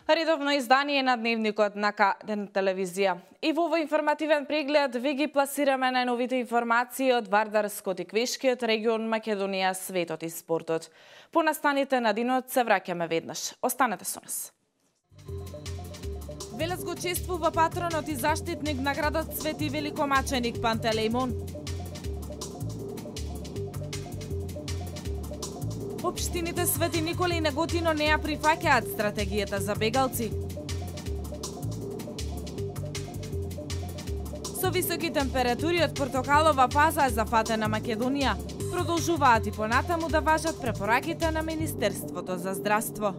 Редовно издание на Дневникот на КН телевизија. И во овој информативен преглед ви ги пласираме најновите информации од Вардарскот и Квешкиот регион Македонија, светот и спортот. По настаните на денот се враќаме веднаш. Останете со нас. Велес го чествува патронот и заштитник на градот Свети великомаченик Пантелеимон. Општините Свети Никола и Неготино не ја прифаќаат стратегијата за бегалци. Со високи температури од портокалова фаза е зафатена Македонија. Продолжуваат и понатаму да важат препораките на Министерството за здравство.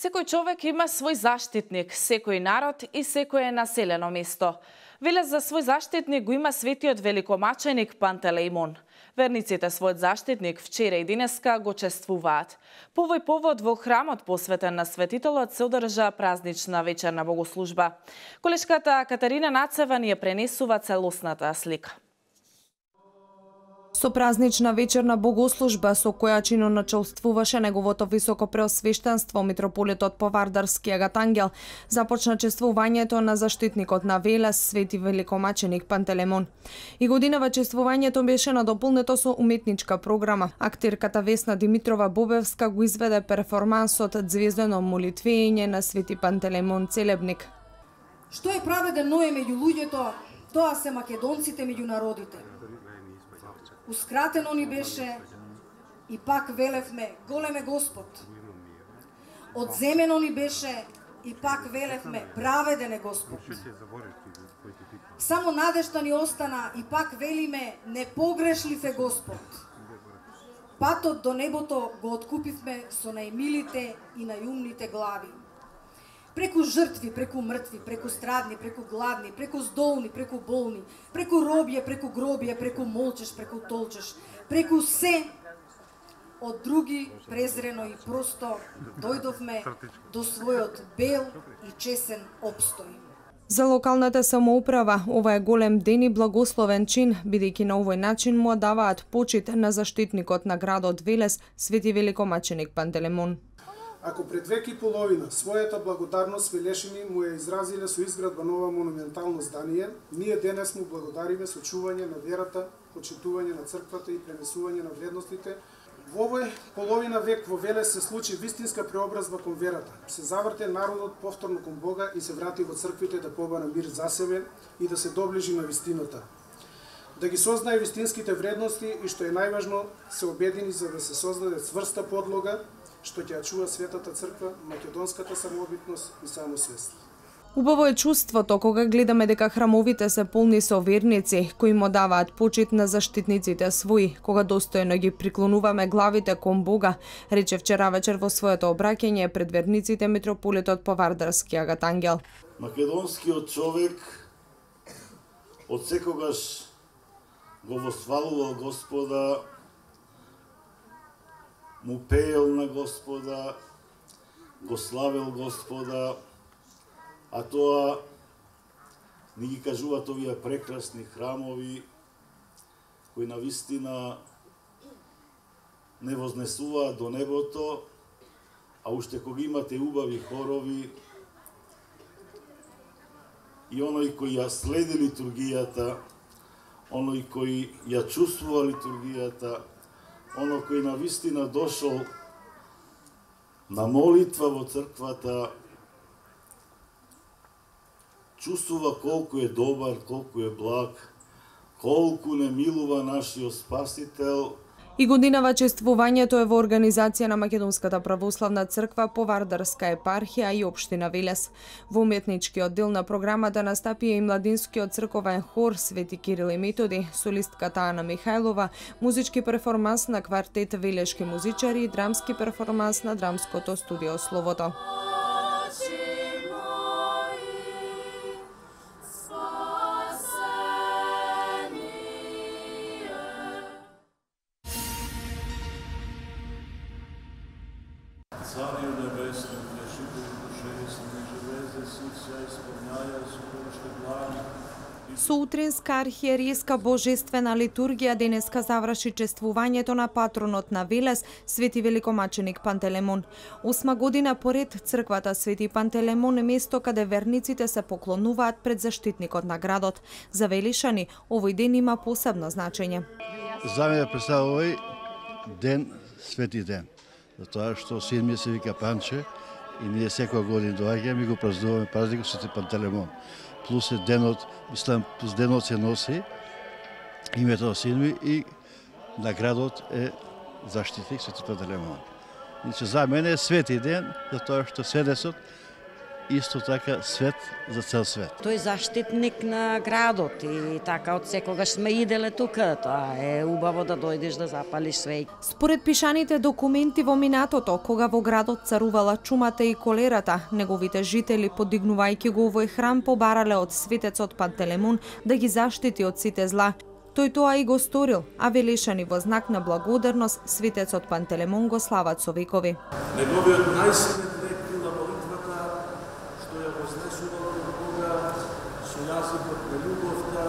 Секој човек има свој заштитник, секој народ и секое населено место. Велес за свој заштитник го има светиот великомаченик Пантелеимон. Верниците својот заштитник вчера и денеска го чествуваат. По овој повод во храмот посветен на светителот се одржа празнична вечерна богослужба. Колешката Катарина Нацева ни ја пренесува целосната слика. Со празнична вечерна богослужба со која чиноначелствуваше неговото високо преосвештенство митрополитот Повардарски Агатангел, започна чествувањето на заштитникот на Велес Свети великомаченик Пантелеимон. И годинава чествувањето беше надополнето со уметничка програма. Актерката Весна Димитрова Бобевска го изведе перформансот Звездено молитвење на Свети Пантелеимон Целебник. Што е праведен Ное меѓу луѓето, тоа се македонците меѓу народите. Ускратено ни беше и пак велевме големе Господ. Одземено ни беше и пак велевме праведен е Господ. Само надежта ни остана и пак велиме непогрешлив е Господ. Патот до небото го откупивме со најмилите и најумните глави. Преку жртви, преку мртви, преку страдни, преку гладни, преку здолни, преку болни, преку робје, преку гробје, преку молчеш, преку толчеш, преку се од други презрено и просто дојдовме до својот бел и чесен опстој. За локалната самоуправа ова е голем ден и благословен чин, бидејќи на овој начин му даваат почит на заштитникот на градот Велес Свети великомаченик Пантелеимон. Ако пред век и половина својата благодарност Велешини му ја изразиле со изградба нова монументално здание, ние денес му благодариме со чување на верата, почитување на црквата и пренесување на вредностите. Во овој половина век во Велес се случи вистинска преобразба кон верата. Се заврте народот повторно кон Бога и се врати во црквите да побара мир за себе и да се доближи на вистината. Да ги сознае вистинските вредности и што е најважно, се обедини за да се создаде цврста подлога што ќе ја чува Светата црква, македонската самобитност и самосвест. Убаво е чувството кога гледаме дека храмовите се полни со верници кои му даваат почит на заштитниците своји, кога достојно ги приклонуваме главите кон Бога, рече вчера вечер во своето обраќање пред верниците митрополитот Повардарски Агатангел. Македонскиот човек од секогаш го восвалувал Господа, му пеел на Господа, го славел Господа, а тоа ни ги кажуваат овие прекрасни храмови, кои навистина не вознесуваат до небото, а уште кога имате убави хорови, и оној кој ја следи литургијата, оној кој ја чувствува литургијата, оно кој навистина дошол на молитва во црквата, чувствува колку е добар, колку е благ, колку не милува нашиот Спасител. И годинава чествувањето е во организација на Македонската православна црква по Вардарска епархија и општина Велес. Во уметничкиот дел на програмата настапија и младинскиот црковен хор Свети Кирил и Методи, солистката Ана Михајлова, музички перформанс на квартет велешки музичари и драмски перформанс на драмското студио Словото. Царю небесний, утешитель души весни, живе за сися, исполняя супружке длани. Сутринска архиерејска божествена литургија денеска заврши чествувањето на патронот на Велес, Свети великомаченик Пантелемон. 8 година поред црквата Свети Пантелемон е место каде верниците се поклонуваат пред заштитникот на градот. За велишани овој ден има посебно значење. За мене представува овој ден свети ден. Затоа што син ми се вика Панче и ние секоја година доаѓаме и го празнуваме празникот Свети Пантелемон. Плюс е денот, мислам, плюс денот се носи името на син ми и наградот е заштитник Свети Пантелемон. Значи за мене е свети ден, затоа што седесот исто така свет за цел свет. Тој заштитник на градот и така од секогаш сме иделе тука, тоа е убаво да дојдеш да запалиш свеќ. Според пишаните документи во минатото, кога во градот царувала чумата и колерата, неговите жители, подигнувајќи го овој храм, побарале од светецот Пантелемон да ги заштити од сите зла. Тој тоа и го сторил, а велешани во знак на благодарност светецот Пантелемон го слават со векови. Неговиот најсилен лек била молитвата, што ја вознесувал пред Бога со јазикот на љубовта,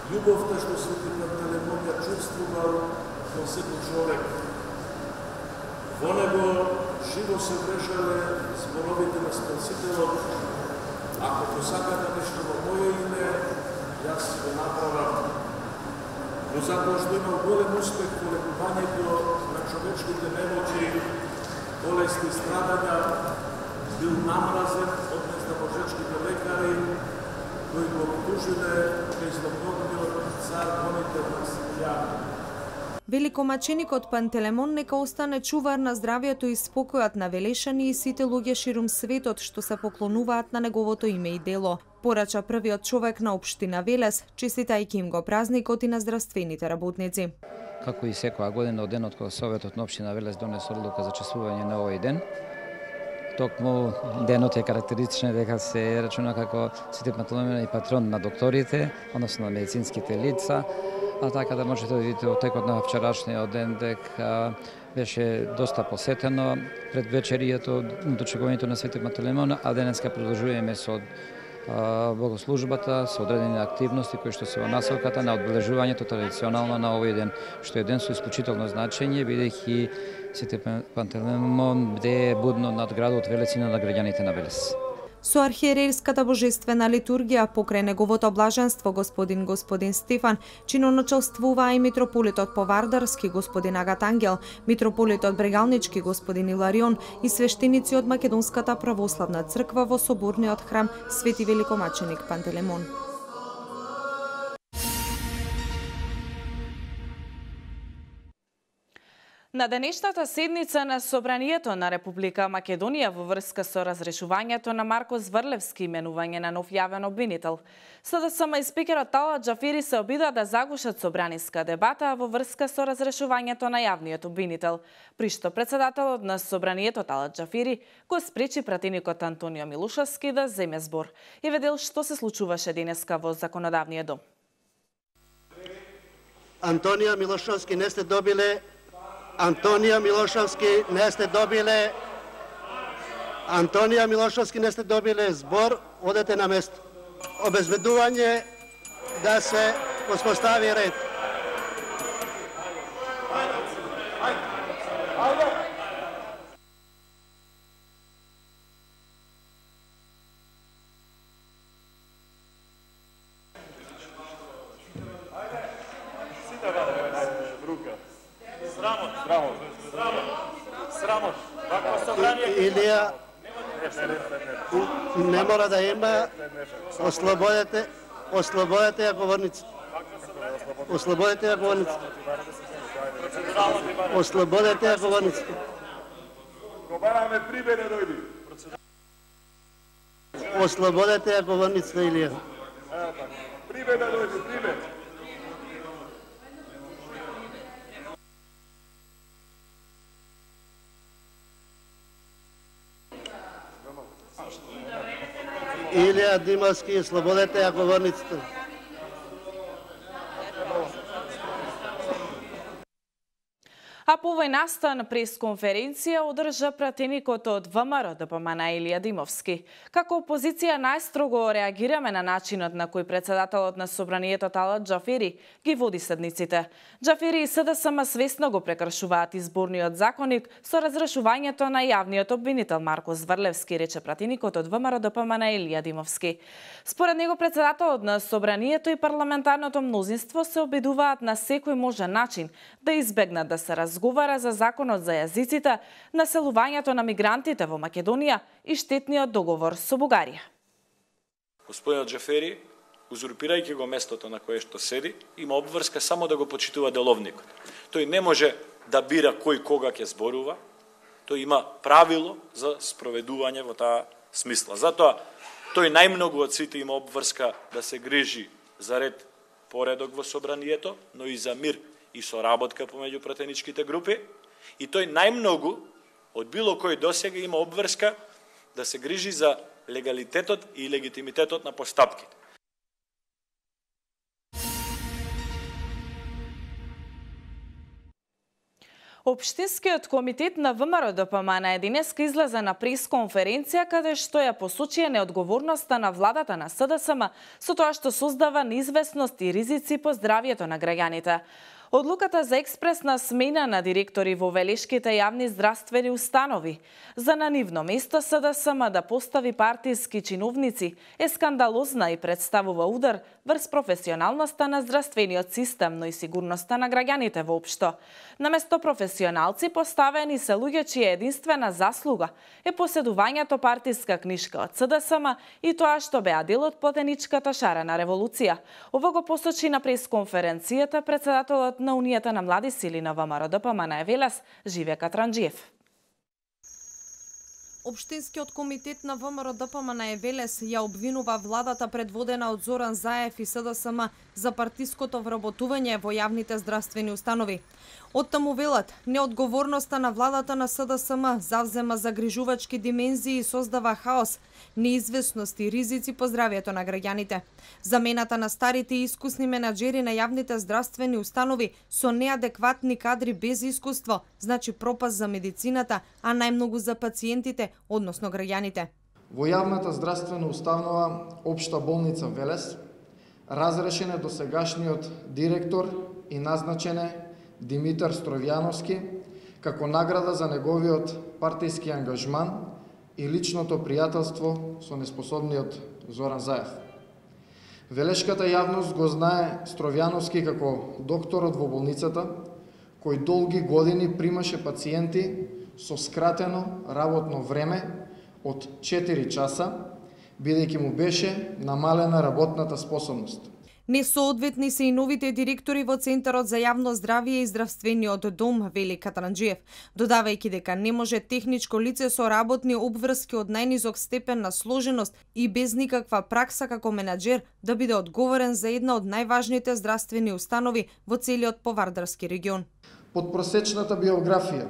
љубовта што Свети Пантелемон ја чувствувал кон секој човек. Во него живо се врежале зборовите на Спасителот: ако посакате нешто во моје име, јас го направам. Но затоа што имал голем успех во лекувањето на човечките немоќи, болести и страдања, бил намразен од незнабожечките лекари, кои го обтужиле кај злободниот цар Гонител Максимилијан. Великомаченикот Пантелемон нека остане чувар на здравието и спокојот на велешани и сите луѓе ширум светот што се поклонуваат на неговото име и дело. Порача првиот човек на општина Велес, честитајќи им го празникот и на здравствените работници. Како и секоја година од денот кога Советот на општина Велес донесе одлука за чествување на овој ден, токму денот е карактеристичен дека се рачуна како Свети Пантелемон и патрон на докторите, односно на медицинските лица, а така да можете да видите од текот на вчерашниот ден дека беше доста посетено пред вечерието, дочекувањето на Свети Пантелемон, а денеска продолжуваме со богослужбата, со одредени активности кои што се во насоката на одбележувањето традиционално на овој ден, што е ден со исклучително значење, бидејќи Свети Пантелемон бдее будно над градот Велес и над граѓаните на Велес. Со архиерејската божествена литургија покрај неговото блаженство господин Стефан, чиноначелствуваа и митрополитот Повардарски господин Агат Ангел, митрополитот Брегалнички господин Иларион и свештеници од Македонската православна црква во соборниот храм Свети великомаченик Пантелемон. На денешната седница на Собранието на Република Македонија во врска со разрешувањето на Марко Зврлевски именување на нов јавен обвинител, СДСМ и спикерот Талат Џафери се обидоа да заглушат собраниска дебата во врска со разрешувањето на јавниот обвинител, при што председателот на Собранието Талат Џафери го спречи пратеникот Антонио Милошовски да земе збор и ведел што се случуваше денеска во Законодавниот дом. Антонио Милошовски не сте добиле. Антонио Милошовски не сте добиле. Антонио Милошовски не сте добиле збор, одете на место. Обезбедување да се успостави ред. Илија, не мора да има, ослободете ја говорницата. Ослободете ја говорницата. Ослободете ја говорницата. Бараме прибе да дојди. Ослободете ја говорницата, Илија. Прибе да дојди, прибе. Илија Димовски, слободете ја говорницата. А по овој настан пресконференција одржа пратеникот од ВМРО ДПМН Илија Димовски. Како опозиција најстрого реагираме на начинот на кој председателот на Собранието Талат Џафери ги води седниците. Џафери и СДСМ свесно го прекршуваат изборниот законник со разрешувањето на јавниот обвинител Марко Зврлевски, рече пратеникот од ВМРО ДПМН Илија Димовски. Според него председателот на Собранието и парламентарното мнозинство се обидуваат на секој можен начин да избегнат да се разговара за законот за јазиците, населувањето на мигрантите во Македонија и штетниот договор со Бугарија. Господинот Џафери, узурпирајќи го местото на кое што седи, има обврска само да го почитува деловникот. Тој не може да бира кој кога ќе зборува, тој има правило за спроведување во таа смисла. Затоа тој најмногу од сите има обврска да се грижи за ред поредок во Собранието, но и за мир и соработка помеѓу пратеничките групи, и тој најмногу од било кој досега има обврска да се грижи за легалитетот и легитимитетот на постапките. Општинскиот комитет на ВМРО ДПМН денеска излезе на пресконференција каде што ја посочија неодговорноста на владата на СДСМ со тоа што создава неизвестност и ризици по здравјето на граѓаните. Одлуката за експресна смена на директори во велешките јавни здравствени установи за на нивно место СДСМ да постави партиски чиновници е скандалозна и представува удар врз професионалноста на здравствениот систем, но и сигурноста на граѓаните воопшто. Наместо професионалци поставени се луѓе чија единствена заслуга е поседувањето партиска книшка од СДСМ и тоа што беа дел од платеничката шарена револуција. Ова го посочи на пресконференцијата председателот на Унијата на млади сили на ВМРО ДПМН Велес, Живе Катранџиев. Општинскиот комитет на ВМРО ДПМН Велес ја обвинува владата предводена од Зоран Заев и СДСМ за партиското вработување во јавните здравствени установи. Оттаму велат, неодговорноста на владата на СДСМ завзема загрижувачки димензии и создава хаос, неизвестност и ризици по здравјето на граѓаните. Замената на старите и искусни менаџери на јавните здравствени установи со неадекватни кадри без искуство, значи пропаст за медицината, а најмногу за пациентите, односно граѓаните. Во јавната здравствена установа Општа болница Велес разрешен е досегашниот директор и назначен е Димитар Стројановски како награда за неговиот партиски ангажман и личното пријателство со неспособниот Зоран Заев. Велешката јавност го знае Стројановски како докторот во болницата, кој долги години примаше пациенти со скратено работно време од 4 часа, бидејќи му беше намалена работната способност. Несоодветни се и новите директори во Центарот за јавно здравје и здравствениот дом, вели Катранџиев, додавајќи дека не може техничко лице со работни обврски од најнизок степен на сложеност и без никаква пракса како менаџер да биде одговорен за една од најважните здравствени установи во целиот Повардарски регион. Подпросечната биографија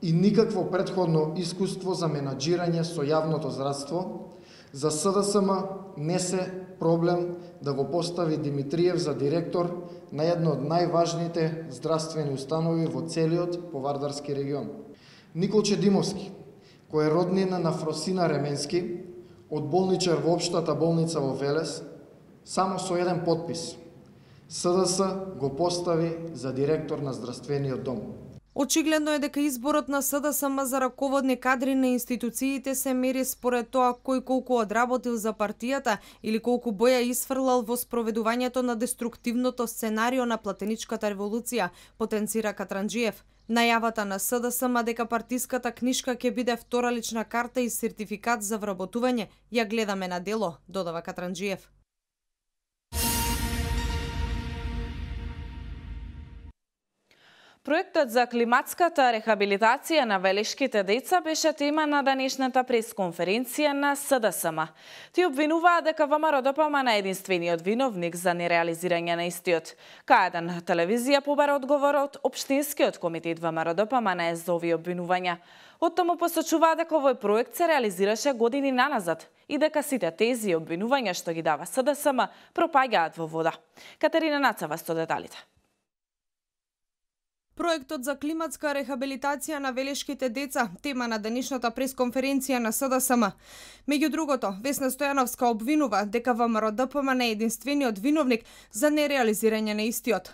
и никакво претходно искуство за менаџирање со јавното здравство за СДСМ не се проблем да го постави Димитриев за директор на една од најважните здравствени установи во целиот Повардарски регион. Николче Димовски, кој е роднина на Фросина Ременски, од болничар во Општата болница во Велес, само со еден подпис. СДС го постави за директор на здравствениот дом. Очигледно е дека изборот на СДСМ за раководни кадри на институциите се мери според тоа кој колку одработил за партијата или колку боја исфрлал во спроведувањето на деструктивното сценарио на платеничката револуција, потенцира Катранџиев. Најавата на СДСМ дека партиската книшка ќе биде втора лична карта и сертификат за вработување ја гледаме на дело, додава Катранџиев. Проектот за климатската рехабилитација на велешките деца беше тема на денешната пресконференција на СДСМ. Ти обвинуваа дека ВМРО-ДПМН е единствениот виновник за нереализирање на истиот. К1 телевизија побара одговор од Општинскиот комитет ВМРО-ДПМН за овие обвинувања. Оттаму посочуваа дека овој проект се реализираше години наназад и дека сите тези обвинувања што ги дава СДСМ пропаѓаат во вода. Катерина Нацева со деталите. Проектот за климатска рехабилитација на велешките деца, тема на денешната пресконференција на СДСМ. Меѓу другото, Весна Стојановска обвинува дека ВМРО-ДПМН е единствениот виновник за нереализирање на истиот.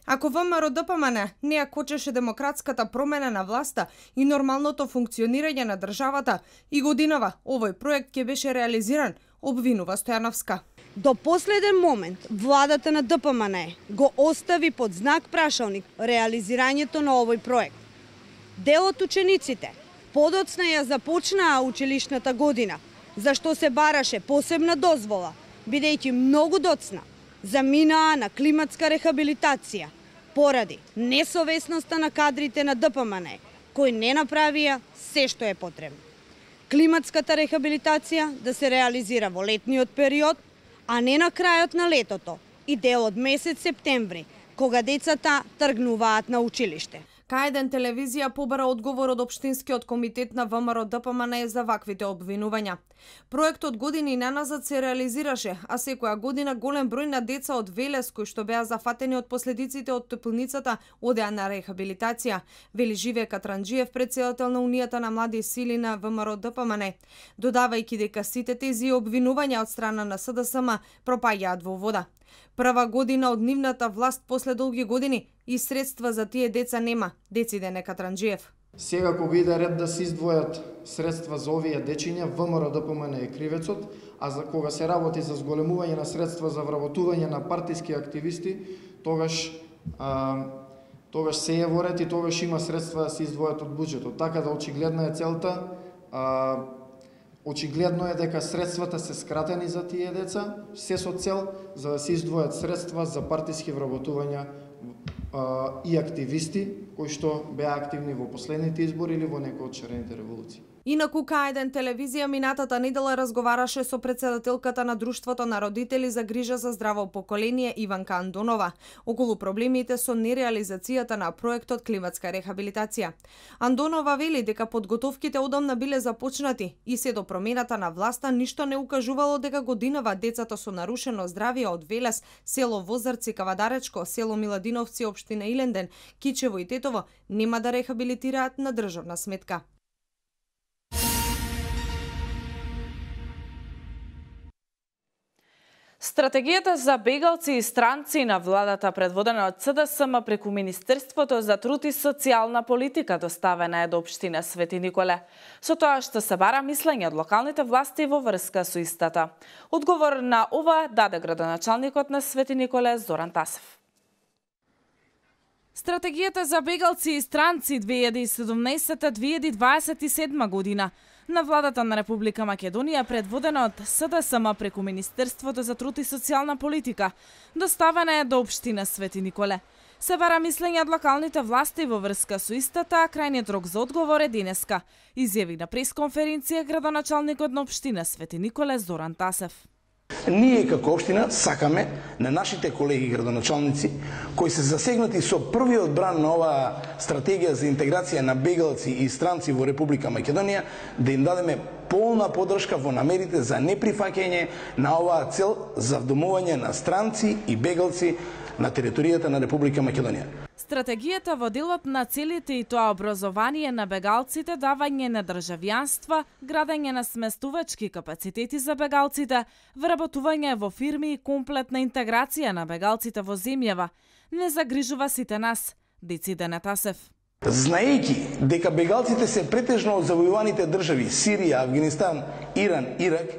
Ако ВМРО-ДПМН не ја кочеше демократската промена на власта и нормалното функционирање на државата, и годинава овој проект ќе беше реализиран, обвинува Стојановска. До последен момент владата на ДПМН го остави под знак прашалник реализирањето на овој проект. Дел од учениците подоцна ја започнаа училишната година, за што се бараше посебна дозвола, бидејќи многу доцна заминаа на климатска рехабилитација поради несовесноста на кадрите на ДПМН, кои не направија се што е потребно. Климатската рехабилитација да се реализира во летниот период, а не на крајот на летото и дел од месец септември, кога децата тргнуваат на училиште. К1 телевизија побара одговор од Општинскиот комитет на ВМРО-ДПМН за ваквите обвинувања. Проектот години наназад се реализираше, а секоја година голем број на деца од Велес кои што беа зафатени од последиците од топлиницата одеа на рехабилитација, вели Живе Катранџиев, претседател на Унијата на млади сили на ВМРО-ДПМН, додавајќи дека сите тези обвинувања од страна на СДСМ пропаѓаат во вода. Прва година од нивната власт после долги години и средства за тие деца нема, децидене Катранџиев. Сега кога иде ред да се издвојат средства за овие дечиња, ВМРО-ДПМН е кривецот, а за кога се работи за зголемување на средства за вработување на партиски активисти, тогаш се е во ред и тогаш има средства да се издвојат од буџетот. Така да очигледна е целта, очигледно е дека средствата се скратени за тие деца, се со цел за да се издвојат средства за партиски вработувања и активисти кои што беа активни во последните избори или во некои од шарените револуции. Инаку К1 телевизија минатата недела разговараше со претседателката на Друштвото на родители за грижа за здраво поколение Иванка Андонова околу проблемите со нереализацијата на проектот климатска рехабилитација. Андонова вели дека подготовките одамна биле започнати и се до промената на власта ништо не укажувало дека годинава децата со нарушено здравје од Велес, село Возарци, Кавадаречко, село Миладиновци, општина Иленден, Кичево и Тетово нема да рехабилитираат на државна сметка. Стратегијата за бегалци и странци на владата, предводена од СДСМ преку Министерството за труд и социјална политика, доставена е до општина Свети Николе. Со тоа што се бара мислење од локалните власти во врска со истата. Одговор на ова даде градоначалникот на Свети Николе Зоран Тасев. Стратегијата за бегалци и странци 2017-2027 година на владата на Република Македонија, предводена од СДСМ преку Министерството за труд и социјална политика, доставена е до општина Свети Николе. Се бара мислење од локалните власти во врска со истата, а крајниот рок за одговор е денеска, изјави на пресконференција градоначалникот на општина Свети Николе Зоран Тасев. Ние како општина сакаме на нашите колеги градоначалници кои се засегнати со првиот бран на оваа стратегија за интеграција на бегалци и странци во Република Македонија да им дадеме полна поддршка во намерите за неприфаќање на оваа цел за вдомување на странци и бегалци на територијата на Република Македонија. Стратегијата во делот на целите и тоа образование на бегалците, давање на државјанства, градење на сместувачки капацитети за бегалците, вработување во фирми и комплетна интеграција на бегалците во земјава, не загрижува сите нас, децидене Тасев. Знаејќи дека бегалците се претежно од завојуваните држави Сирија, Афганистан, Иран, Ирак,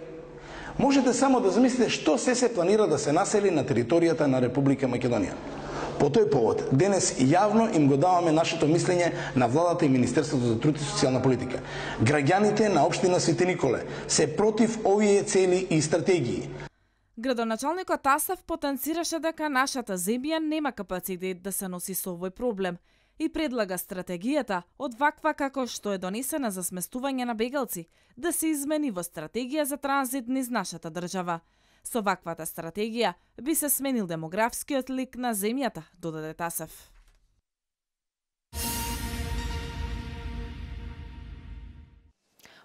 можете само да замислите што се планира да се насели на територијата на Република Македонија. По тој повод, денес јавно им го даваме нашето мислење на владата и Министерството за труд и социјална политика. Граѓаните на општина Свети Николе се против овие цели и стратегии. Градоначалникот Тасев потенцираше дека нашата земја нема капацитет да се носи со овој проблем и предлага стратегијата од ваква како што е донесена за сместување на бегалци да се измени во стратегија за транзит низ нашата држава. Со ваквата стратегија би се сменил демографскиот лик на земјата, додаде Тасев.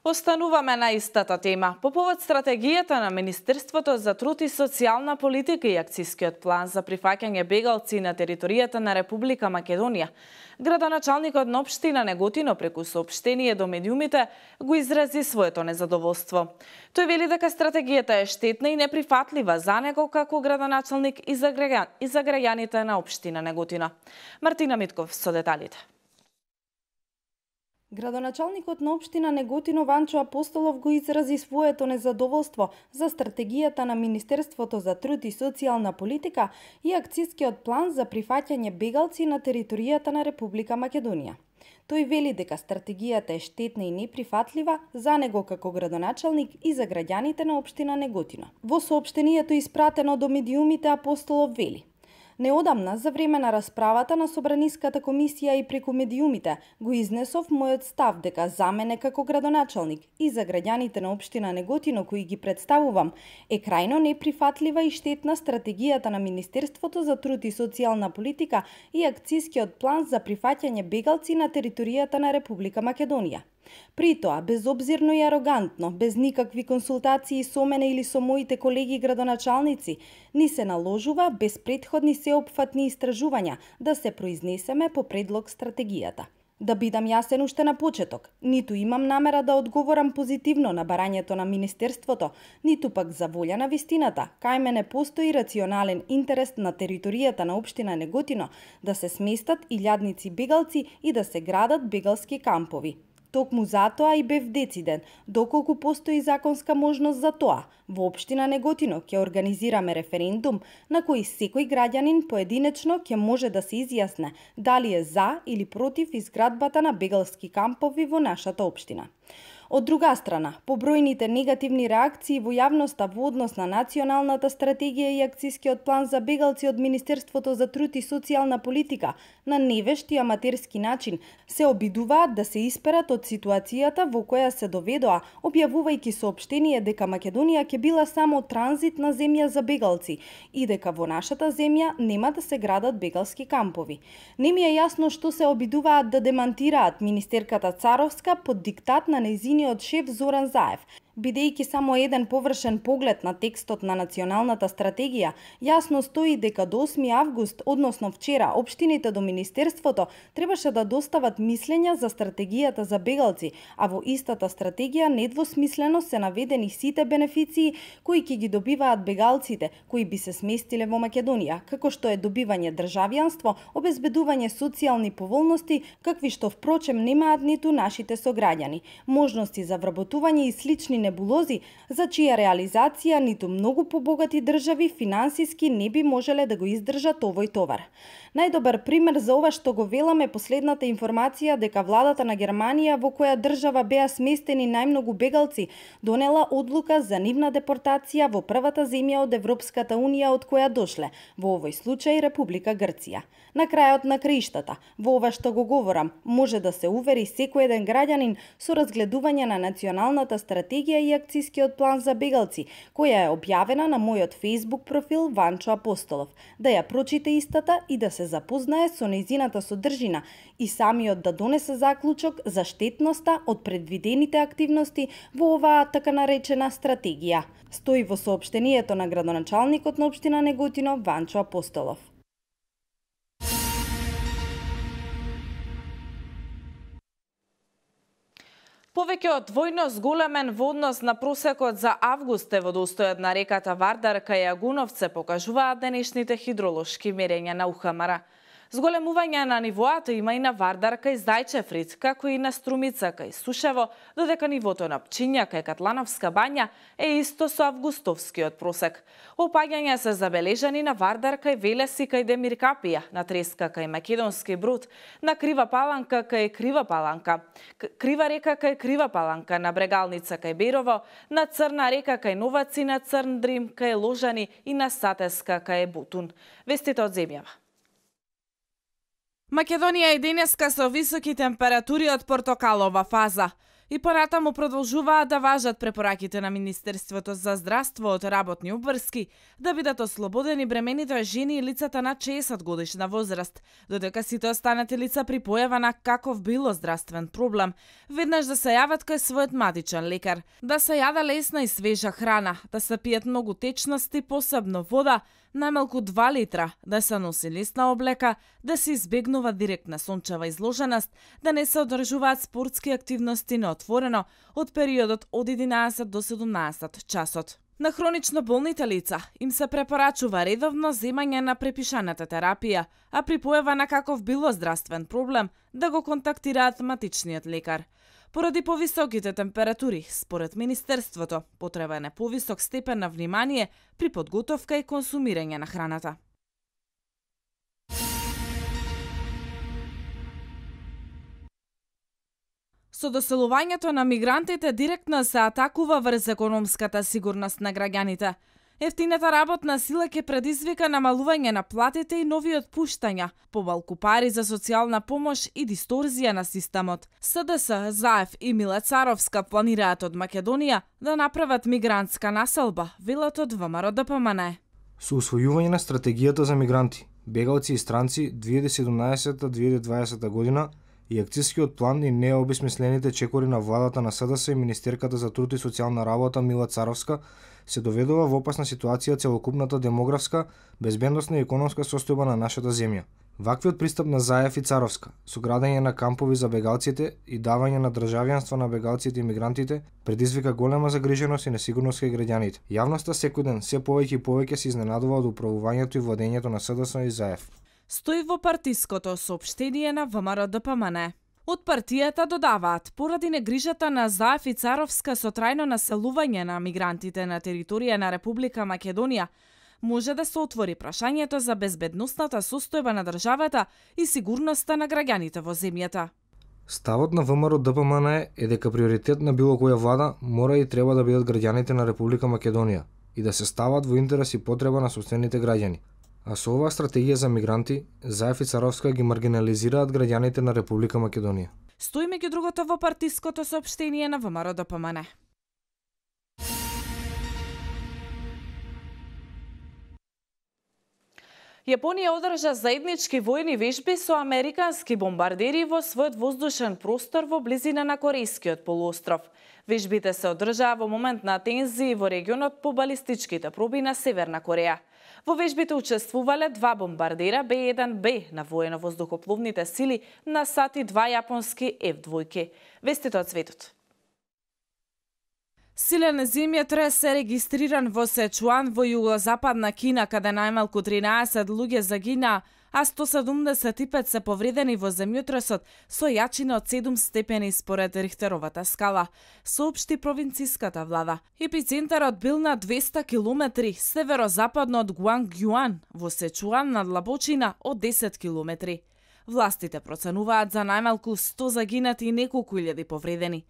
Остануваме на истата тема. По повод стратегијата на Министерството за труд и социјална политика и акцискиот план за прифаќање бегалци на територијата на Република Македонија, градоначалникот на општина Неготино преку соопштение до медиумите го изрази своето незадоволство. Тој вели дека стратегијата е штетна и неприфатлива за него како градоначалник и за граѓаните на општина Неготино. Мартина Митков со деталите. Градоначалникот на општина Неготино Ванчо Апостолов го изрази своето незадоволство за стратегијата на Министерството за труд и социјална политика и акцискиот план за прифаќање бегалци на територијата на Република Македонија. Тој вели дека стратегијата е штетна и неприфатлива за него како градоначалник и за граѓаните на општина Неготино. Во соопштението испратено до медиумите Апостолов вели: Неодамна, за време на расправата на Собраниската комисија и преку медиумите, го изнесов мојот став дека за мене како градоначалник и за граѓаните на општина Неготино кои ги представувам, е крајно неприфатлива и штетна стратегијата на Министерството за труд и социјална политика и акцискиот план за прифаќање бегалци на територијата на Република Македонија. При тоа, безобзирно и арогантно, без никакви консултации со мене или со моите колеги градоначалници, ни се наложува без претходни сеопфатни истражувања да се произнесеме по предлог стратегијата. Да бидам јасен уште на почеток, ниту имам намера да одговорам позитивно на барањето на Министерството, ниту пак за волја на вистината, кај мене постои рационален интерес на територијата на општина Неготино да се сместат илјадници бегалци и да се градат бегалски кампови. Токму затоа и бев дециден, доколку постои законска можност за тоа. Во општина Неготино ќе организираме референдум на кој секој граѓанин поединечно ќе може да се изјасне дали е за или против изградбата на бегалски кампови во нашата општина. Од друга страна, побројните негативни реакции во јавноста во однос на националната стратегија и акцискиот план за бегалци од Министерството за труд и социјална политика на невешт и аматерски начин се обидуваат да се исперат од ситуацијата во која се доведоа, објавувајќи соопштение дека Македонија ќе била само транзитна земја за бегалци и дека во нашата земја нема да се градат бегалски кампови. Не ми е јасно што се обидуваат да демантираат министерката Царовска под диктат на нејзиниот шеф Зоран Заев. Бидејќи само еден површен поглед на текстот на националната стратегија, јасно стои дека до 8 август, односно вчера, општините до Министерството требаше да достават мислења за стратегијата за бегалци, а во истата стратегија недвосмислено се наведени сите бенефиции кои ќе ги добиваат бегалците, кои би се сместиле во Македонија, како што е добивање државјанство, обезбедување социјални поволности, какви што впрочем немаат ниту нашите сограѓани, можности за вработување и слични небулози, за чија реализација ниту многу побогати држави финансиски не би можеле да го издржат овој товар. Најдобар пример за ова што го веламе последната информација дека владата на Германија, во која држава беа сместени најмногу бегалци, донела одлука за нивна депортација во првата земја од Европската унија од која дошле, во овој случај Република Грција. На крајот на краиштата, во ова што го говорам, може да се увери секој еден граѓанин со разгледување на националната стратегија и акцискиот план за бегалци, која е објавена на мојот Facebook профил Ванчо Апостолов, да ја прочите истата и да се запознае со нејзината содржина и самиот да донесе заклучок за штетноста од предвидените активности во оваа така наречена стратегија. Стои во соопштението на градоначалникот на општина Неготино Ванчо Апостолов. Повеќе од двојно зголемен во однос на просекот за август е водостојот на реката Вардар кај Јагуновце покажуваат денешните хидролошки мерења на УХМР. Зголемување на нивоато има и на Вардар кај Зајчеврит, како и на Струмица кај Сушево, додека нивото на Пчиња кај Катлановска бања е исто со августовскиот просек. Опаѓања се забележани на Вардар кај Велес и кај Демиркапија, на Треска кај Македонски Бруд, на Крива Паланка кај Крива Паланка, Крива река кај Крива Паланка, на Брегалница кај Берово, на Црна река кај Новаци, на Црн Дрим кај Ложани и на Сатеска кај Бутун. Вестите од земјава. Македонија е денеска со високи температури од портокалова фаза. И понатаму продолжуваат да важат препораките на Министерството за здравство од работни обврски да бидат ослободени бремените жени и лицата над 60 годишна возраст, додека сите останати лица при појава на каков било здравствен проблем, веднаш да се јават кај својот матичен лекар, да се јада лесна и свежа храна, да се пијат многу течности, посебно вода, најмалку 2 литра, да се носи лесна облека, да се избегнува директна сончева изложеност, да не се одржуваат спортски активности на отворено од периодот од 11 до 17 часот. На хронично болните лица им се препорачува редовно земање на препишаната терапија, а при појава на каков било здравствен проблем да го контактираат матичниот лекар. Поради повисоките температури, според Министерството, потребен е повисок степен на внимание при подготовка и консумирање на храната. Со доселувањето на мигрантите директно се атакува врз економската сигурност на граѓаните. Ефтината работна сила ќе предизвика намалување на платите и нови отпуштања, помалку пари за социјална помош и дисторзија на системот. СДС, ЗАЕФ и Мила Царовска планираат од Македонија да направат мигрантска населба, велат од ВМРО ДПМН. Со усвојување на стратегијата за мигранти, бегалци и странци 2017-2020 година и акцискиот план и необесмислените чекори на владата на СДС и Министерката за труд и социјална работа Мила Царовска се доведува во опасна ситуација целокупната демографска, безбедносна и економска состојба на нашата земја. Ваквиот пристап на ЗАЕФ и Царовска, со градење на кампови за бегалците и давање на државјанство на бегалците и мигрантите, предизвика голема загриженост и несигурност кај граѓаните. Јавноста секој ден се повеќе и повеќе се изненадува од управувањето и владењето на СДС и ЗАЕФ. Стои во партиското соопштение на ВМРО ДПМН. Од партијата додаваат, поради негрижата на ЗАЕФ и Царовска со трајно населување на мигрантите на територија на Република Македонија, може да се отвори прашањето за безбедносната состојба на државата и сигурноста на граѓаните во земјата. Ставот на ВМРО ДПМН е дека приоритет на било која влада мора и треба да бидат граѓаните на Република Македонија и да се стават во интерес и потреба на сопствените граѓани. А со оваа стратегија за мигранти, ЗАЕФ и Царовска ги маргинализираат граѓаните на Република Македонија. Стои меѓу другото во партиското соопштение на ВМРО ДПМН. Јапонија одржа заеднички војни вежби со американски бомбардери во својот воздушен простор во близина на Корејскиот полуостров. Вежбите се одржаа во момент на тензии во регионот по балистичките проби на Северна Кореја. Во вежбите учествувале 2 бомбардера Б-1Б на воено-воздухопловните сили на САД и 2 јапонски F-2. Вестите од светот. Силен земјотрес се регистриран во Сечуан во југозападна Кина, каде најмалку 13 луѓе загинаа, а 175 се повредени во земјотресот со јачина од 7 степени според Рихтеровата скала, соопшти провинциската влада. Епицентарот бил на 200 километри северозападно од Гуангјуан, во Сечуан на длабочина од 10 километри. Властите проценуваат за најмалку 100 загинати и неколку илјади повредени.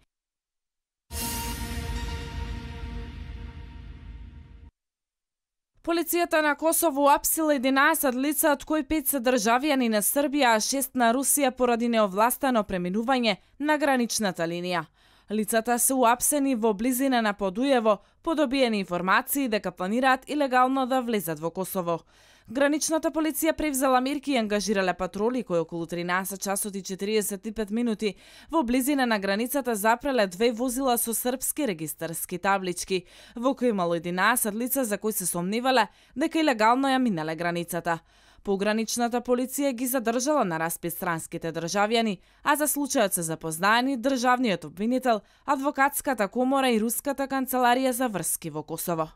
Полицијата на Косово апсила 11 лица, од кои 5 се државјани на Србија, а 6 на Русија поради неовластено преминување на граничната линија. Лицата се уапсени во близина на Подујево, по добиени информации дека планираат илегално да влезат во Косово. Граничната полиција превзела мерки и ангажирале патроли кои околу 13 часот и 45 минути во близина на границата запреле 2 возила со српски регистарски таблички, во кои имало 11 лица за кои се сомневале дека илегално ја минале границата. Пограничната полиција ги задржала на распит странските државјани, а за случајот се запознаени државниот обвинител, адвокатската комора и руската канцеларија за врски во Косово.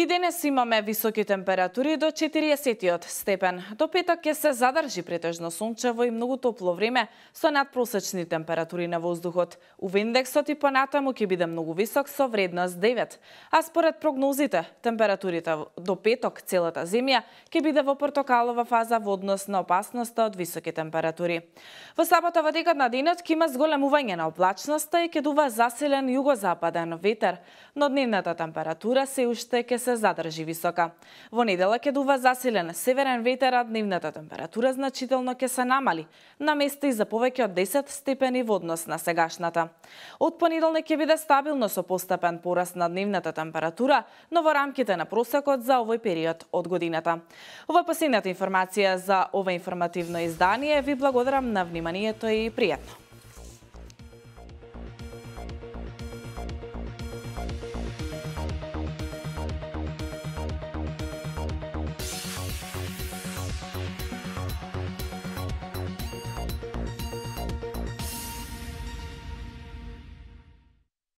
И денес имаме високи температури до 40 степен. До петок ќе се задржи претежно сончево и многу топло време со надпросечни температури на воздухот. Индексот и понатаму ќе биде многу висок со вредност 9. А според прогнозите, температурите до петок целата земја ќе биде во портокалова фаза во однос на опасноста од високи температури. Во сабота во декот на денот ќе има зголемување на облачноста и ќе дува засилен југозападен ветер, но дневната температура се уште ќе се задржи висока. Во недела ќе дува засилен северен ветер, а дневната температура значително ќе се намали, на места и за повеќе од 10 степени во однос на сегашната. Од понеделник ќе биде стабилно со постепен пораст на дневната температура, но во рамките на просекот за овој период од годината. Ова е последната информација за ова информативно издание. Ви благодарам на вниманието и пријатно.